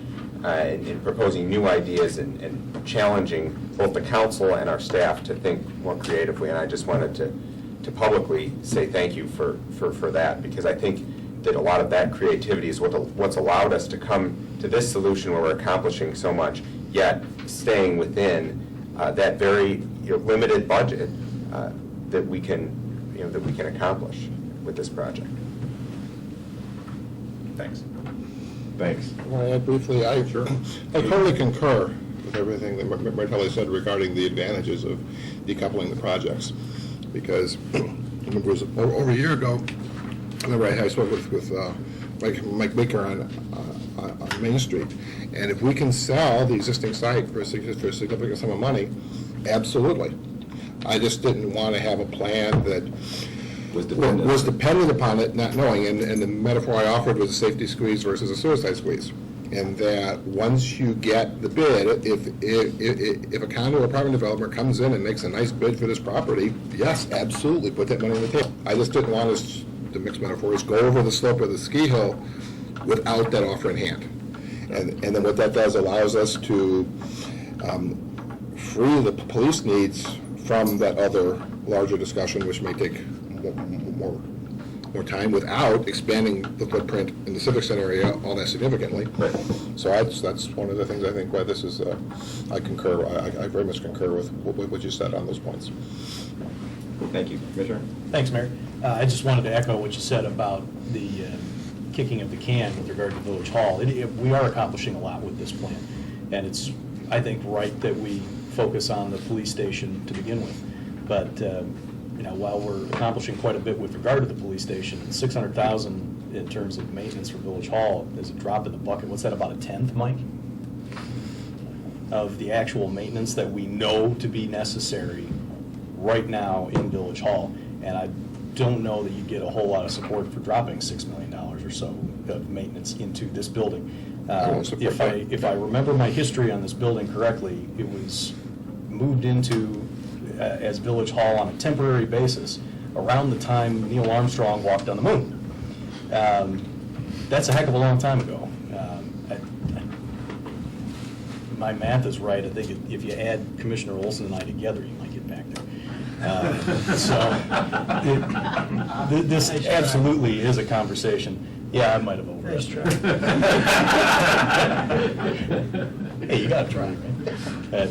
in proposing new ideas and challenging both the council and our staff to think more creatively. And I just wanted to publicly say thank you for that, because I think that a lot of that creativity is what's allowed us to come to this solution where we're accomplishing so much, yet staying within that very limited budget that we can accomplish with this project. Thanks. Thanks. Well, I briefly, I totally concur with everything that Martelli said regarding the advantages of decoupling the projects, because I remember it was over a year ago, I spoke with Mike Baker on Main Street, and if we can sell the existing site for a significant sum of money, absolutely. I just didn't want to have a plan that was dependent upon it, not knowing, and the metaphor I offered was a safety squeeze versus a suicide squeeze. And that once you get the bid, if a condo or apartment developer comes in and makes a nice bid for this property, yes, absolutely, put that money on the table. I just didn't want us, to mix metaphors, go over the slope of the ski hill without that offer in hand. And then what that does allows us to free the police needs from that other larger discussion, which may take more time, without expanding the footprint in the Civic Center area all that significantly. Right. So that's one of the things I think why this is, I concur, I very much concur with what you said on those points. Thank you. Commissioner? Thanks, Mayor. I just wanted to echo what you said about the kicking of the can with regard to Village Hall. We are accomplishing a lot with this plan, and it's, I think, right that we focus on the police station to begin with. But while we're accomplishing quite a bit with regard to the police station, $600,000 in terms of maintenance for Village Hall is a drop in the bucket. What's that, about a tenth, Mike, of the actual maintenance that we know to be necessary right now in Village Hall? And I don't know that you get a whole lot of support for dropping $6 million or so of maintenance into this building. If I remember my history on this building correctly, it was moved into as Village Hall on a temporary basis around the time Neil Armstrong walked on the moon. That's a heck of a long time ago. My math is right. I think if you add Commissioner Olson and I together, you might get back there. This absolutely is a conversation. Yeah, I might have overestimated. Hey, you got to try, right?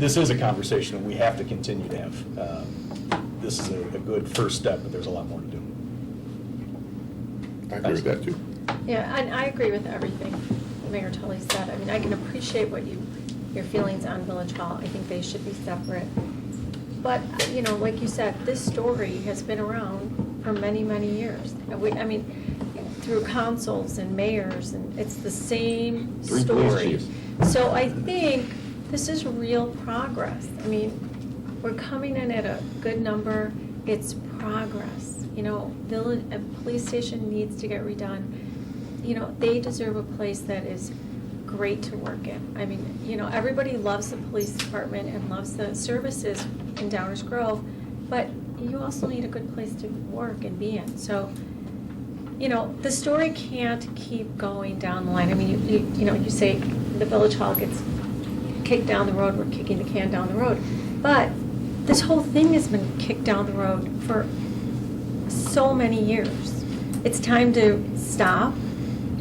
This is a conversation we have to continue to have. This is a good first step, but there's a lot more to do. I agree with that, too. Yeah, and I agree with everything. Mayor Tully said. I mean, I can appreciate your feelings on Village Hall. I think they should be separate. But, you know, like you said, this story has been around for many, many years. I mean, through councils and mayors, and it's the same Three story. police chiefs. So I think this is real progress. I mean, we're coming in at a good number. It's progress. You know, a police station needs to get redone. You know, they deserve a place that is great to work in. I mean, you know, everybody loves the police department and loves the services in Downers Grove, but you also need a good place to work and be in. So, you know, the story can't keep going down the line. I mean, you know, you say the Village Hall gets kicked down the road, we're kicking the can down the road. But this whole thing has been kicked down the road for so many years. It's time to stop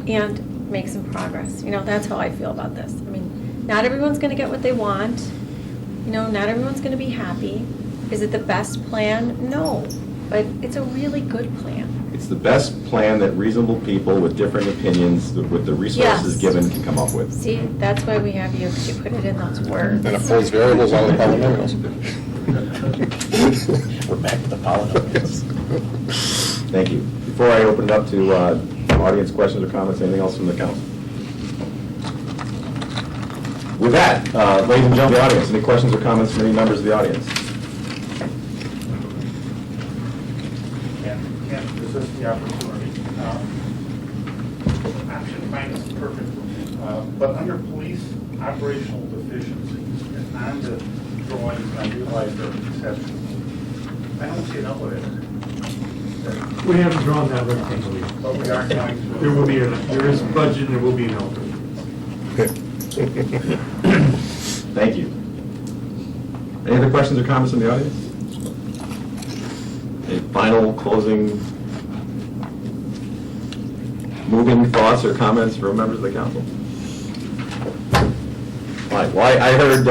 and make some progress. You know, that's how I feel about this. I mean, not everyone's going to get what they want. You know, not everyone's going to be happy. Is it the best plan? No. But it's a really good plan. It's the best plan that reasonable people with different opinions, with the resources Yes. given, can come up with. See, that's why we have you, because you put it in those words. And it pulls variables out of the polynomials. We're back to the polynomials. Thank you. Before I open it up to audience questions or comments, anything else from the council? With that, ladies and gentlemen of the audience, any questions or comments from any members of the audience? Can't resist the opportunity. Option finance is perfect, but under police operational deficiencies, and on the drawings, I realize there are exceptions. I don't see an outlet in it. We haven't drawn that rectangle yet. But we are going to. There will be, there is budget, and there will be an element. Thank you. Any other questions or comments from the audience? Any final closing, moving thoughts or comments from members of the council? All right, well, I heard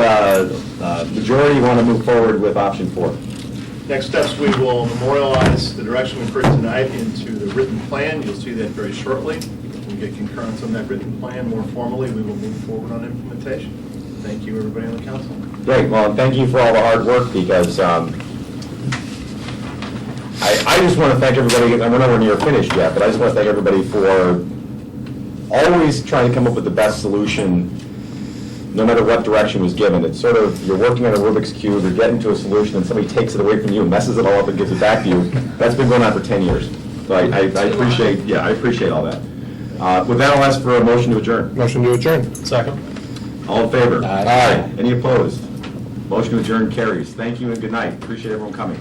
majority want to move forward with option 4. Next steps, we will memorialize the direction we've heard tonight into the written plan. You'll see that very shortly. When we get concurrence on that written plan more formally, we will move forward on implementation. Thank you, everybody on the council. Great, well, thank you for all the hard work, because I just want to thank everybody, and we're nowhere near finished yet, but I just want to thank everybody for always trying to come up with the best solution, no matter what direction was given. It's sort of, you're working on a Rubik's Cube, you're getting to a solution, and somebody takes it away from you, messes it all up, and gives it back to you. That's been going on for 10 years. So I appreciate all that. With that, I'll ask for a motion to adjourn. Motion to adjourn. Second. All in favor? Aye. Any opposed? Motion to adjourn carries. Thank you and good night. Appreciate everyone coming.